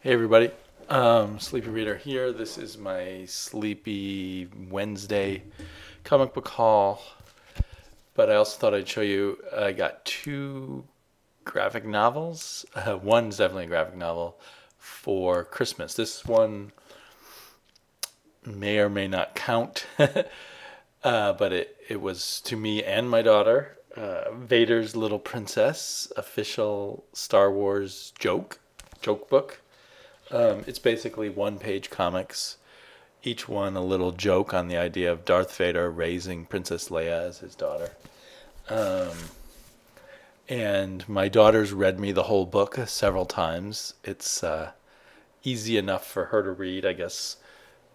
Hey everybody, Sleepy Reader here. This is my Sleepy Wednesday comic book haul, but I also thought I'd show you, I got two graphic novels. One's definitely a graphic novel for Christmas. This one may or may not count, but it was to me and my daughter, Vader's Little Princess, official Star Wars joke book. It's basically one-page comics, each one a little joke on the idea of Darth Vader raising Princess Leia as his daughter. And my daughter's read me the whole book several times. It's easy enough for her to read, I guess,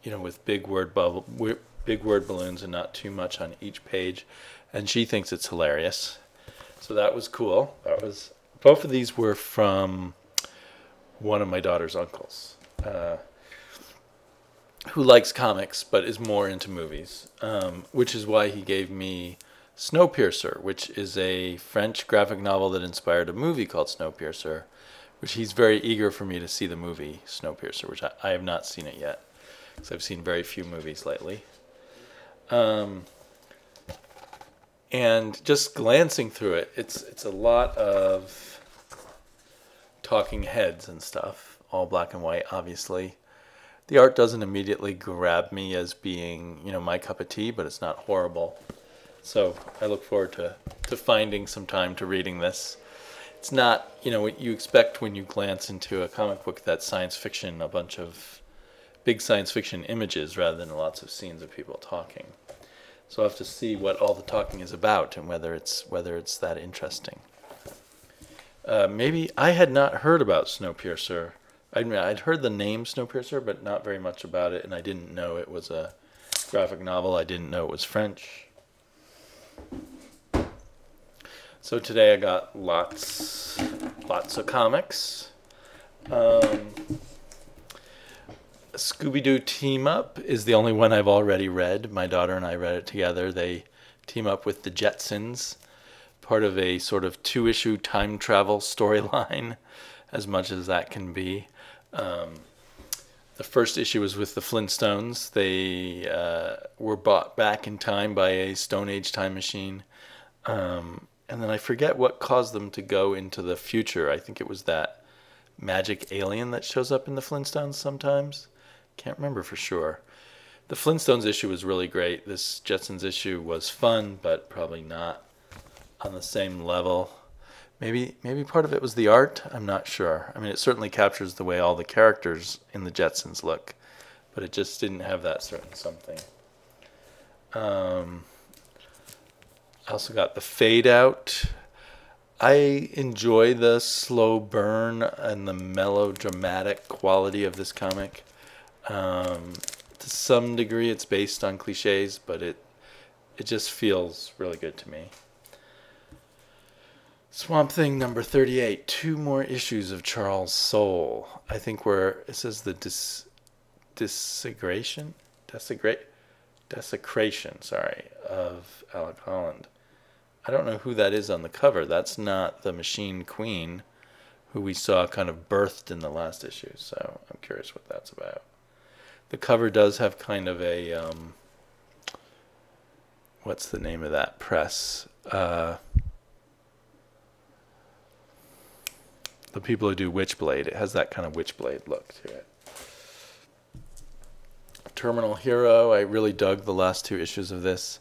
with big word balloons and not too much on each page. And she thinks it's hilarious. So that was cool. Both of these were from one of my daughter's uncles, who likes comics but is more into movies, which is why he gave me Snowpiercer, which is a French graphic novel that inspired a movie called Snowpiercer, which he's very eager for me to see the movie Snowpiercer, which I have not seen it yet, because I've seen very few movies lately. And just glancing through it, it's a lot of talking heads and stuff, all black and white, obviously. The art doesn't immediately grab me as being, my cup of tea, but it's not horrible. So I look forward to finding some time to reading this. It's not, what you expect when you glance into a comic book that's science fiction, a bunch of big science fiction images rather than lots of scenes of people talking. So I'll have to see what all the talking is about and whether it's that interesting. Maybe I had not heard about Snowpiercer. I'd heard the name Snowpiercer, but not very much about it, and I didn't know it was a graphic novel. I didn't know it was French. So today I got lots of comics. Scooby-Doo Team Up is the only one I've already read. My daughter and I read it together. They team up with the Jetsons, part of a sort of 2-issue time travel storyline, as much as that can be. The first issue was with the Flintstones. They were brought back in time by a Stone Age time machine. And then I forget what caused them to go into the future. I think it was that magic alien that shows up in the Flintstones sometimes. Can't remember for sure. The Flintstones issue was really great. This Jetsons issue was fun, but probably not on the same level. Maybe part of it was the art. I'm not sure. I mean, it certainly captures the way all the characters in the Jetsons look, but it just didn't have that certain something. I also got the Fade Out. I enjoy the slow burn and the melodramatic quality of this comic. To some degree, it's based on cliches, but it just feels really good to me. Swamp Thing number 38. 2 more issues of Charles Soule. I think it says the desecration, of Alec Holland. I don't know who that is on the cover. That's not the Machine Queen, who we saw kind of birthed in the last issue. So I'm curious what that's about. The cover does have kind of a, what's the name of that press? The people who do Witchblade. It has that kind of Witchblade look to it. Terminal Hero. I really dug the last 2 issues of this.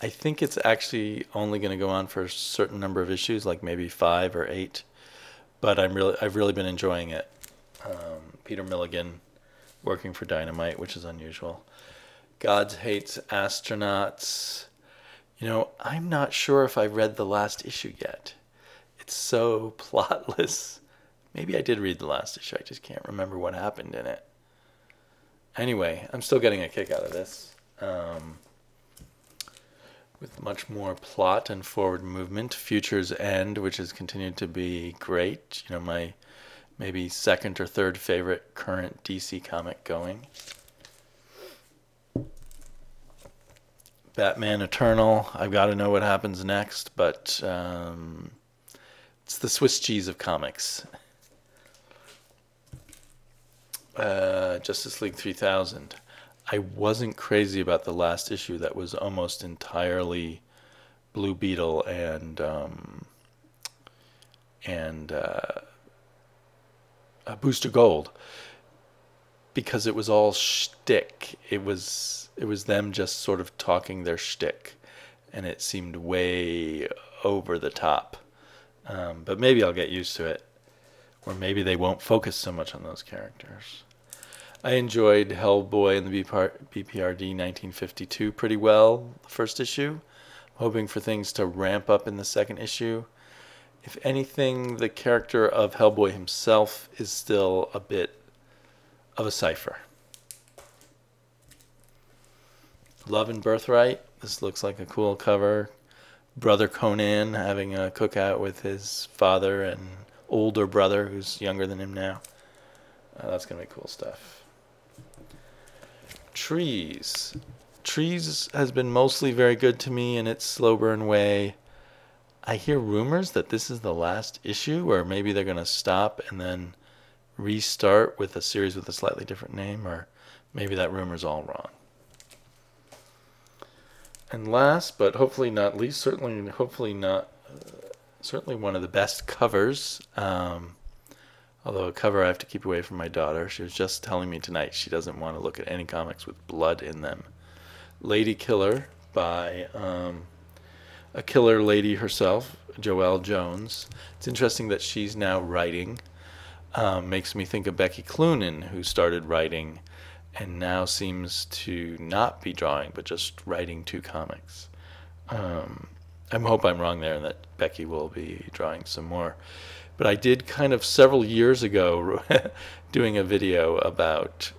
I think it's actually only going to go on for a certain number of issues, like maybe 5 or 8. But I've really been enjoying it. Peter Milligan working for Dynamite, which is unusual. God Hates Astronauts. I'm not sure if I read the last issue yet. It's so plotless. Maybe I did read the last issue. I just can't remember what happened in it. Anyway, I'm still getting a kick out of this. With much more plot and forward movement. Future's End, which has continued to be great. My maybe second or third favorite current DC comic going. Batman Eternal. I've got to know what happens next, but it's the Swiss cheese of comics. Justice League 3000. I wasn't crazy about the last issue that was almost entirely Blue Beetle and Booster Gold, because it was all shtick. It was them just sort of talking their shtick, and it seemed way over the top. But maybe I'll get used to it, or maybe they won't focus so much on those characters. I enjoyed Hellboy and the BPRD 1952 pretty well, the first issue. Hoping for things to ramp up in the second issue. If anything, the character of Hellboy himself is still a bit of a cipher. Love and Birthright. This looks like a cool cover. Brother Conan having a cookout with his father and older brother who's younger than him now. That's going to be cool stuff. Trees. Trees has been mostly very good to me in its slow burn way. I hear rumors that this is the last issue, or maybe they're going to stop and then restart with a series with a slightly different name, or maybe that rumor's all wrong. And last, but hopefully not least, certainly one of the best covers. Although a cover I have to keep away from my daughter. She was just telling me tonight she doesn't want to look at any comics with blood in them. Lady Killer by a killer lady herself, Joelle Jones. It's interesting that she's now writing. Makes me think of Becky Cloonan, who started writing and now seems to not be drawing, but just writing 2 comics. I hope I'm wrong there and that Becky will be drawing some more. But I did kind of several years ago doing a video about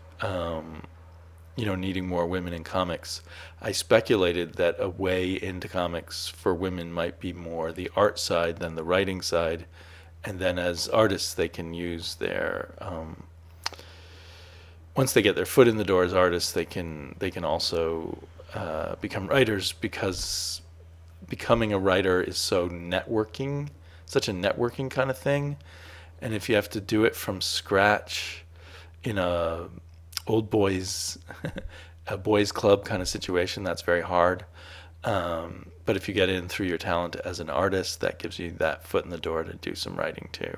needing more women in comics. I speculated that a way into comics for women might be more the art side than the writing side, and then as artists they can use their once they get their foot in the door as artists, they can also become writers, because becoming a writer is such a networking kind of thing, and if you have to do it from scratch in a boys club kind of situation, that's very hard. But if you get in through your talent as an artist, that gives you that foot in the door to do some writing too.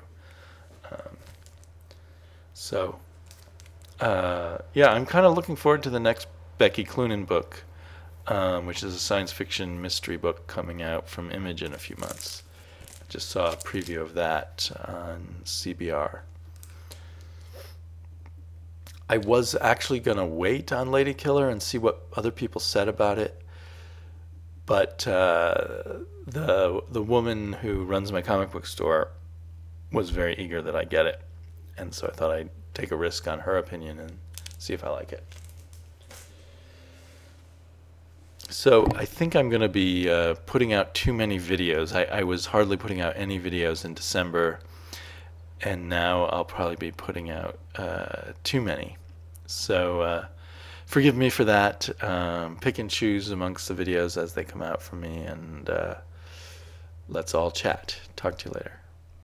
I'm kind of looking forward to the next Becky Cloonan book, which is a science fiction mystery book coming out from Image in a few months. I just saw a preview of that on CBR. I was actually going to wait on Lady Killer and see what other people said about it, but the woman who runs my comic book store was very eager that I get it, and so I thought I'd take a risk on her opinion and see if I like it. So I think I'm going to be putting out too many videos. I was hardly putting out any videos in December, and now I'll probably be putting out too many. So forgive me for that. Pick and choose amongst the videos as they come out from me, and let's all chat. Talk to you later.